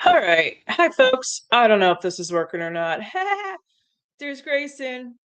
All right. Hi, folks. I don't know if this is working or not. There's Grayson.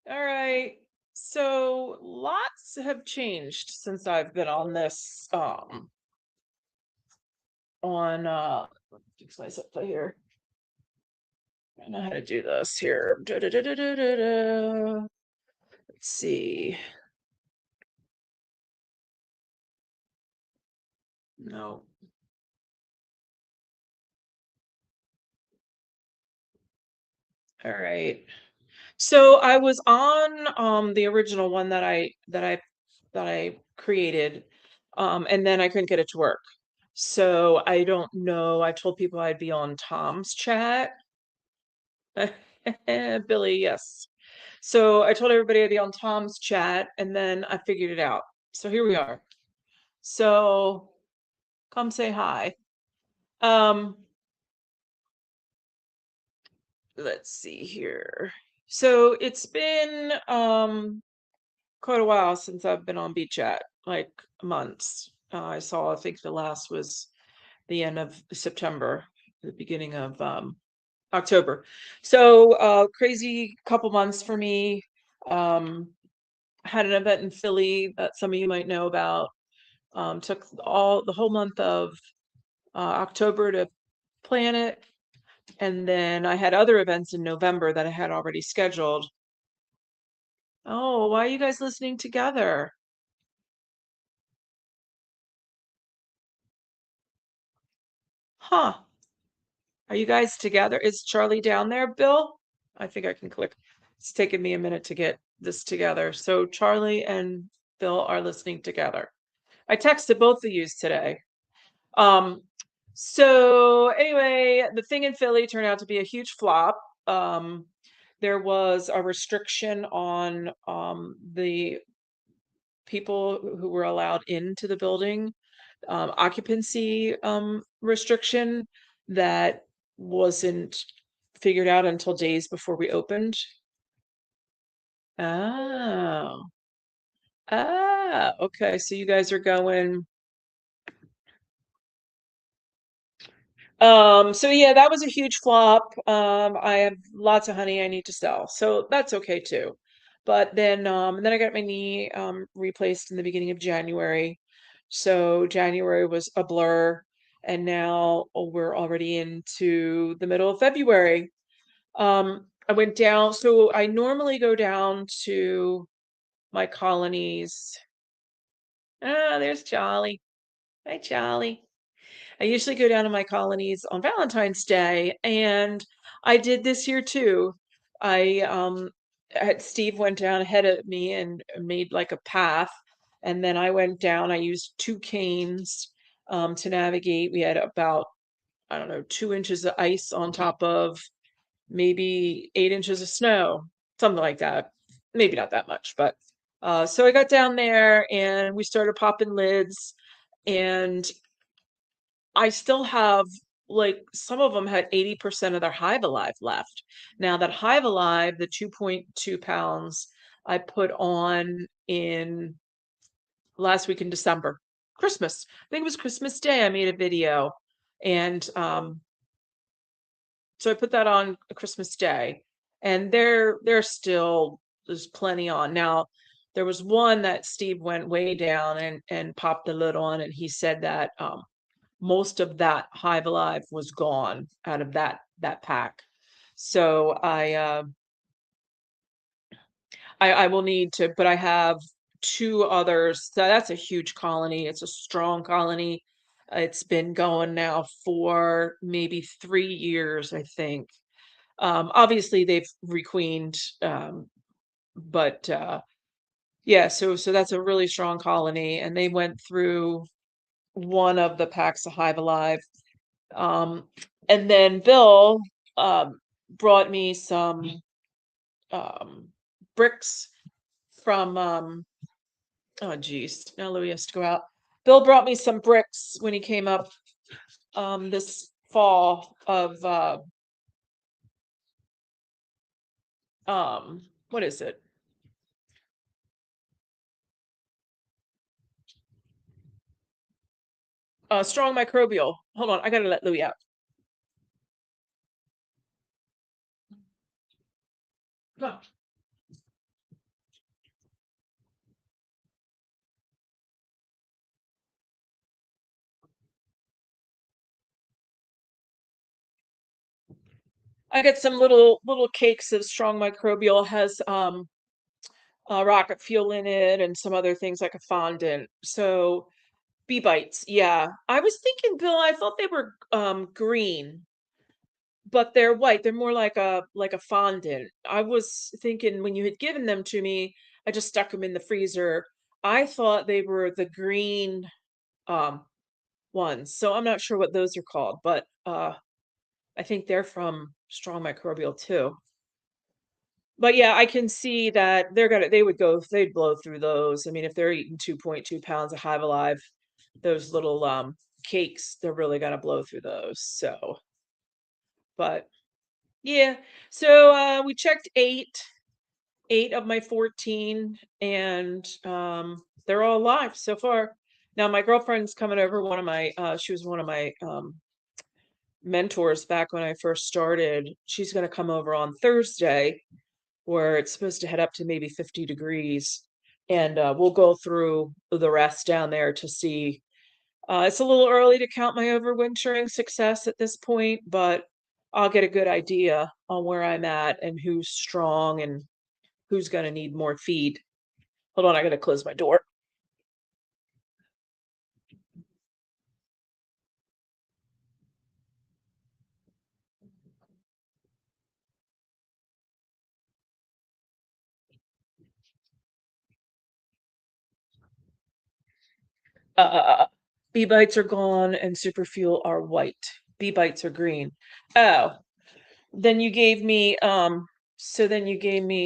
All right. So lots have changed since I've been on this on let me fix myself here. I don't know how to do this here. Da-da-da-da-da-da-da. Let's see. No. All right. So I was on the original one that I created, and then I couldn't get it to work. So I don't know. I told people I'd be on Tom's chat. Billy, yes. So I told everybody I'd be on Tom's chat, and then I figured it out. So here we are. So come say hi. Um, let's see here. So it's been quite a while since I've been on Beat Chat, like months. I think the last was the end of September, the beginning of October. So crazy couple months for me. Um, had an event in Philly that some of you might know about. Took all the whole month of October to plan it, and then I had other events in November that I had already scheduled. Oh, why are you guys listening together? Huh? Are you guys together? Is Charlie down there, Bill? I think I can click. It's taken me a minute to get this together. So Charlie and Bill are listening together. I texted both of yous today. Um, so anyway, the thing in Philly turned out to be a huge flop. Um, there was a restriction on the people who were allowed into the building, occupancy restriction that wasn't figured out until days before we opened. Oh, okay. So you guys are going. So yeah, that was a huge flop. I have lots of honey I need to sell, so that's okay too. But then I got my knee replaced in the beginning of January. So January was a blur, and now we're already into the middle of February. I went down, so I normally go down to my colonies. Ah, there's Charlie. Hi, Charlie. I usually go down to my colonies on Valentine's Day, and I did this year too. I had Steve went down ahead of me and made like a path, and then I went down. I used two canes to navigate. We had about, I don't know, 2 inches of ice on top of maybe 8 inches of snow, something like that. Maybe not that much, but so I got down there and we started popping lids, and I still have, like, some of them had 80% of their Hive Alive left. Now that Hive Alive, the 2.2 pounds, I put on in last week in December, Christmas. I think it was Christmas Day. I made a video, and so I put that on Christmas Day, and they're still, there's plenty on. Now, there was one that Steve went way down and popped the lid on, and he said that most of that Hive Alive was gone out of that pack. So I will need to, but I have two others. So that's a huge colony. It's a strong colony. It's been going now for maybe 3 years, I think. Obviously they've requeened, but yeah, so that's a really strong colony, and they went through one of the packs of Hive Alive. Um, and then Bill brought me some um, bricks from, oh geez, now Louis has to go out. Bill brought me some bricks when he came up this fall of what is it? Strong microbial. Hold on, I gotta let Louis out. Come on. I get some little cakes of strong microbial. Has rocket fuel in it and some other things like a fondant. So bee bites, yeah. I was thinking, Bill, I thought they were green, but they're white. They're more like a fondant. I was thinking when you had given them to me, I just stuck them in the freezer. I thought they were the green um ones. So I'm not sure what those are called, but I think they're from Strong Microbial too. But yeah, I can see that they'd blow through those. I mean, if they're eating 2.2 pounds of Hive Alive, those little cakes, they're really gonna blow through those. So, but yeah. So we checked eight of my 14, and they're all alive so far. Now my girlfriend's coming over, she was one of my mentors back when I first started. She's gonna come over on Thursday, where it's supposed to head up to maybe 50 degrees. And we'll go through the rest down there to see. It's a little early to count my overwintering success at this point, but I'll get a good idea on where I'm at and who's strong and who's going to need more feed. Hold on, I got to close my door. Uh, Bee bites are gone and super fuel are white. Bee bites are green. Oh, then you gave me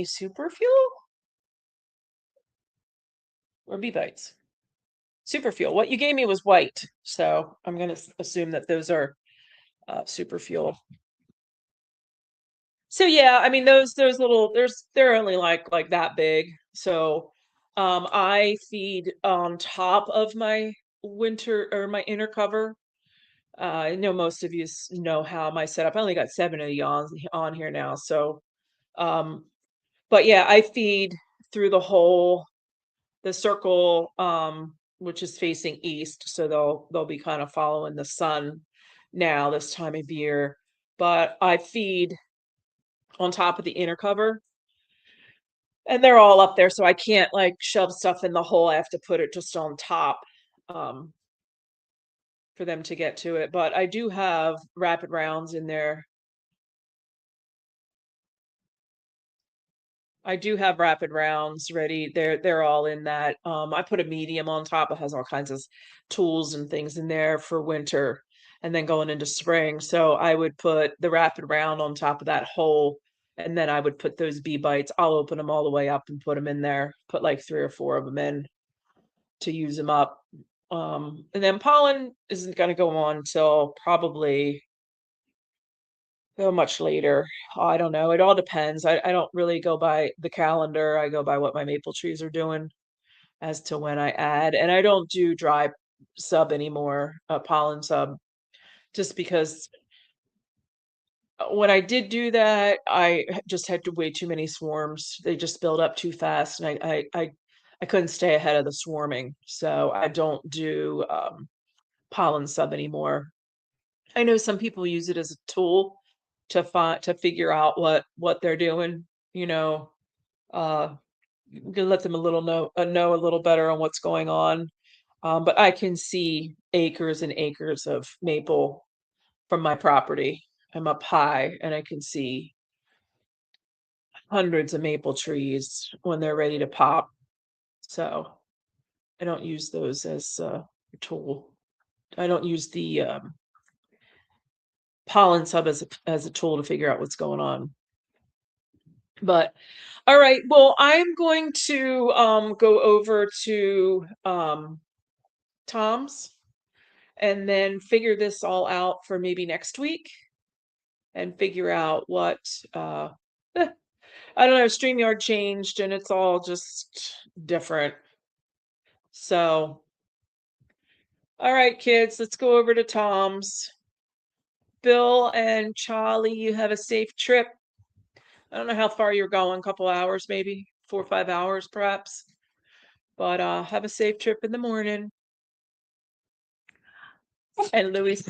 super fuel or bee bites? Super fuel. What you gave me was white, so I'm gonna assume that those are super fuel. So yeah, I mean those little they're only like that big. So I feed on top of my winter or my inner cover. I know most of you know how my setup. I only got 7 of you on here now, so um but yeah, I feed through the circle, which is facing east, so they'll be kind of following the sun now this time of year. But I feed on top of the inner cover, and they're all up there, so I can't like shove stuff in the hole. I have to put it just on top um, for them to get to it. But I do have rapid rounds in there. I do have rapid rounds ready. They're all in that. I put a medium on top. It has all kinds of tools and things in there for winter and then going into spring. So I would put the rapid round on top of that hole, and then I would put those bee bites. I'll open them all the way up and put them in there. Put like 3 or 4 of them in to use them up. And then pollen isn't going to go on till probably much later. I don't know. It all depends. I don't really go by the calendar. I go by what my maple trees are doing as to when I add. And I don't do dry sub anymore, pollen sub, just because when I did do that, just had way too many swarms. They just built up too fast, and I couldn't stay ahead of the swarming. So I don't do pollen sub anymore. I know some people use it as a tool to figure out what they're doing, you know, uh, you can let them know a little better on what's going on. But I can see acres and acres of maple from my property. I'm up high and I can see hundreds of maple trees when they're ready to pop. So I don't use those as a tool. I don't use the pollen sub as a tool to figure out what's going on. But all right, well, I'm going to go over to Tom's and then figure this all out for maybe next week and figure out what eh, I don't know, StreamYard changed and it's all just different. So All right, kids, let's go over to Tom's. Bill and Charlie, you have a safe trip. I don't know how far you're going, a couple hours, maybe 4 or 5 hours, perhaps. But have a safe trip in the morning. And Louis